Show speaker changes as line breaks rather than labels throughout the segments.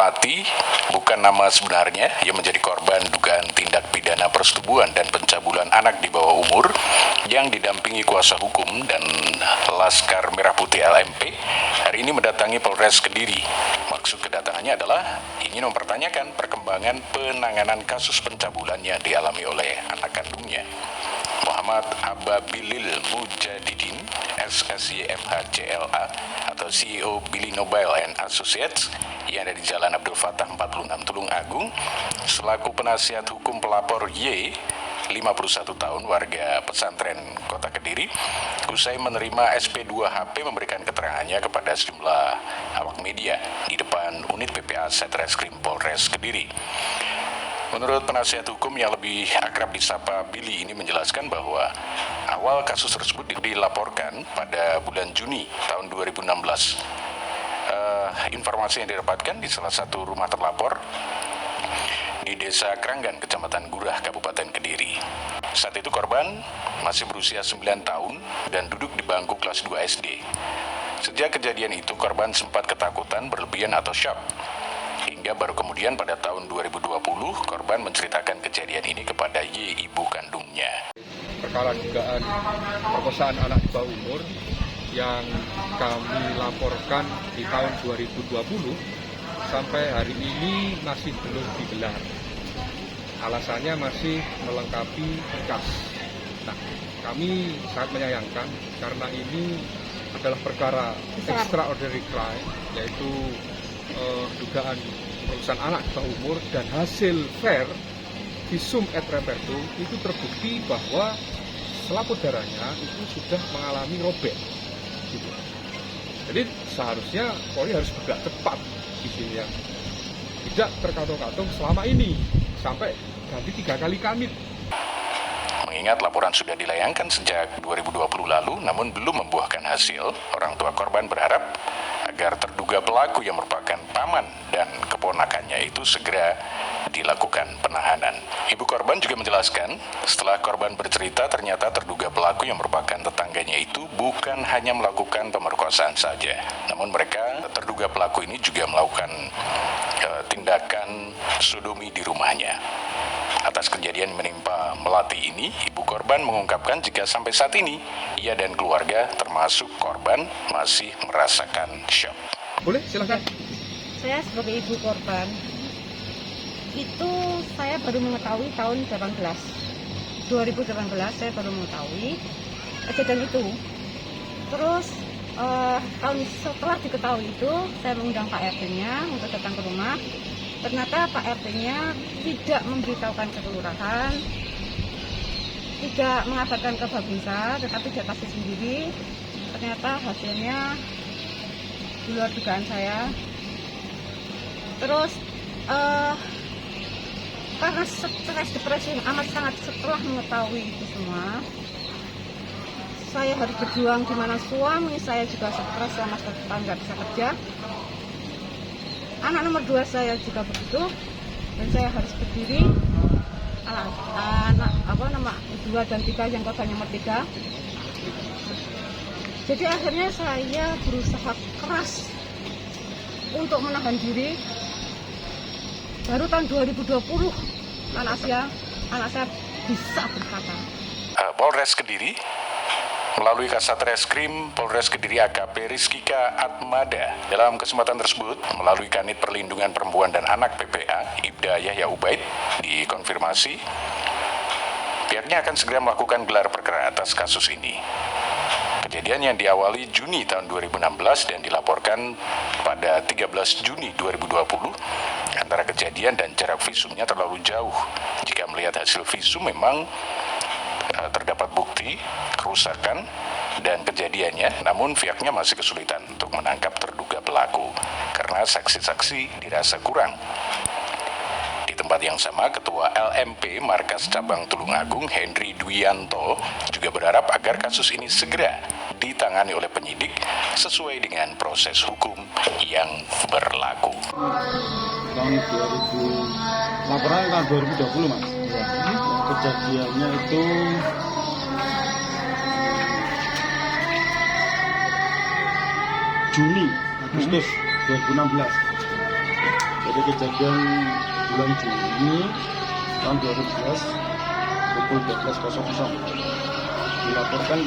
Melati bukan nama sebenarnya yang menjadi korban dugaan tindak pidana persetubuhan dan pencabulan anak di bawah umur yang didampingi kuasa hukum dan Laskar Merah Putih LMP hari ini mendatangi Polres Kediri. Maksud kedatangannya adalah ingin mempertanyakan perkembangan penanganan kasus pencabulan yang dialami oleh anak kandungnya. Muhammad Ababilil Mujadidin, SSYMHCLA atau CEO Billy Nobile and Associates yang ada di Jalan Abdul Fattah 46 Tulung Agung, selaku penasihat hukum pelapor Y, 51 tahun, warga pesantren Kota Kediri, usai menerima SP2HP memberikan keterangannya kepada sejumlah awak media di depan unit PPA Satreskrim Polres Kediri. Menurut penasihat hukum yang lebih akrab disapa Billy ini menjelaskan bahwa awal kasus tersebut dilaporkan pada bulan Juni tahun 2016. Informasi yang didapatkan di salah satu rumah terlapor di Desa Keranggan, Kecamatan Gurah, Kabupaten Kediri. Saat itu korban masih berusia 9 tahun dan duduk di bangku kelas 2 SD. Sejak kejadian itu korban sempat ketakutan, berlebihan atau shock. Hingga baru kemudian pada tahun 2020 korban menceritakan kejadian ini kepada Y, ibu kandungnya.
Perkara dugaan perkosaan anak di bawah umur yang kami laporkan di tahun 2020 sampai hari ini masih belum digelar. Alasannya masih melengkapi berkas. Nah, kami sangat menyayangkan karena ini adalah perkara extraordinary crime, yaitu dugaan perkosaan anak di bawah umur, dan hasil fair visum et repertum itu terbukti bahwa selaput darahnya itu sudah mengalami robek. Gitu. Jadi seharusnya Polri harus bergerak cepat di sini, ya. Tidak terkatung-katung selama ini sampai ganti 3 kali kanit.
Mengingat laporan sudah dilayangkan sejak 2020 lalu namun belum membuahkan hasil, orang tua korban berharap agar terduga pelaku yang merupakan paman dan keponakannya itu segera dilakukan penahanan. Ibu korban juga menjelaskan, setelah korban bercerita ternyata terduga pelaku yang merupakan tetangganya itu bukan hanya melakukan pemerkosaan saja, namun mereka terduga pelaku ini juga melakukan tindakan sodomi di rumahnya. Atas kejadian menimpa Melati ini, ibu korban mengungkapkan jika sampai saat ini ia dan keluarga termasuk korban masih merasakan syok.
Boleh, silakan.
Saya sebagai ibu korban itu saya baru mengetahui tahun 2018 saya baru mengetahui kejadian itu. Terus tahun setelah diketahui itu saya mengundang Pak RT-nya untuk datang ke rumah. Ternyata Pak RT-nya tidak memberitahukan ke kelurahan, tidak mengabarkan ke Babinsa, tetapi dia kasih sendiri. Ternyata hasilnya di luar dugaan saya. Terus karena stres depresi yang amat sangat setelah mengetahui itu semua, saya harus berjuang di mana suami saya juga stres sama setahun nggak bisa kerja. Anak nomor 2 saya juga begitu, dan saya harus berdiri. Anak 2 dan 3 yang korban nomor 3. Jadi akhirnya saya berusaha keras untuk menahan diri. Baru tahun 2020 anak saya bisa berkata.
Polres Kediri melalui Kasat Reskrim Polres Kediri AKP Rizkika Atmada dalam kesempatan tersebut melalui Kanit Perlindungan Perempuan dan Anak PPA Ibda Yahya Ubaid dikonfirmasi pihaknya akan segera melakukan gelar perkara atas kasus ini. Kejadian yang diawali Juni tahun 2016 dan dilaporkan pada 13 Juni 2020, antara kejadian dan jarak visumnya terlalu jauh. Jika melihat hasil visum memang terdapat bukti kerusakan dan kejadiannya, namun pihaknya masih kesulitan untuk menangkap terduga pelaku karena saksi-saksi dirasa kurang. Di tempat yang sama, Ketua LMP Markas Cabang Tulung Agung Henry Dwianto juga berharap agar kasus ini segera ditangani oleh penyidik sesuai dengan proses hukum yang berlaku.
Tahun 2000, laporan tahun 2020, Mas. Kejadiannya itu Juni, Agustus 2016. Jadi kejadian bulan Juni tahun 2011 pukul 12.00 dilaporkan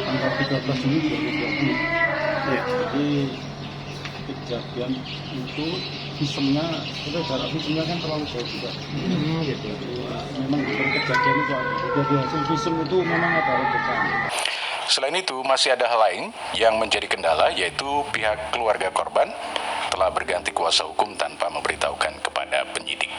tanggal 13 Juni 2020. Jadi kejadian itu visumnya, kita jarak visumnya kan terlalu jauh juga. Jadi memang kejadian itu ada. Jadi hasil visum itu memang ada rebutan.
Selain itu, masih ada hal lain yang menjadi kendala, yaitu pihak keluarga korban telah berganti kuasa hukum tanpa memberitahukan kepada penyidik.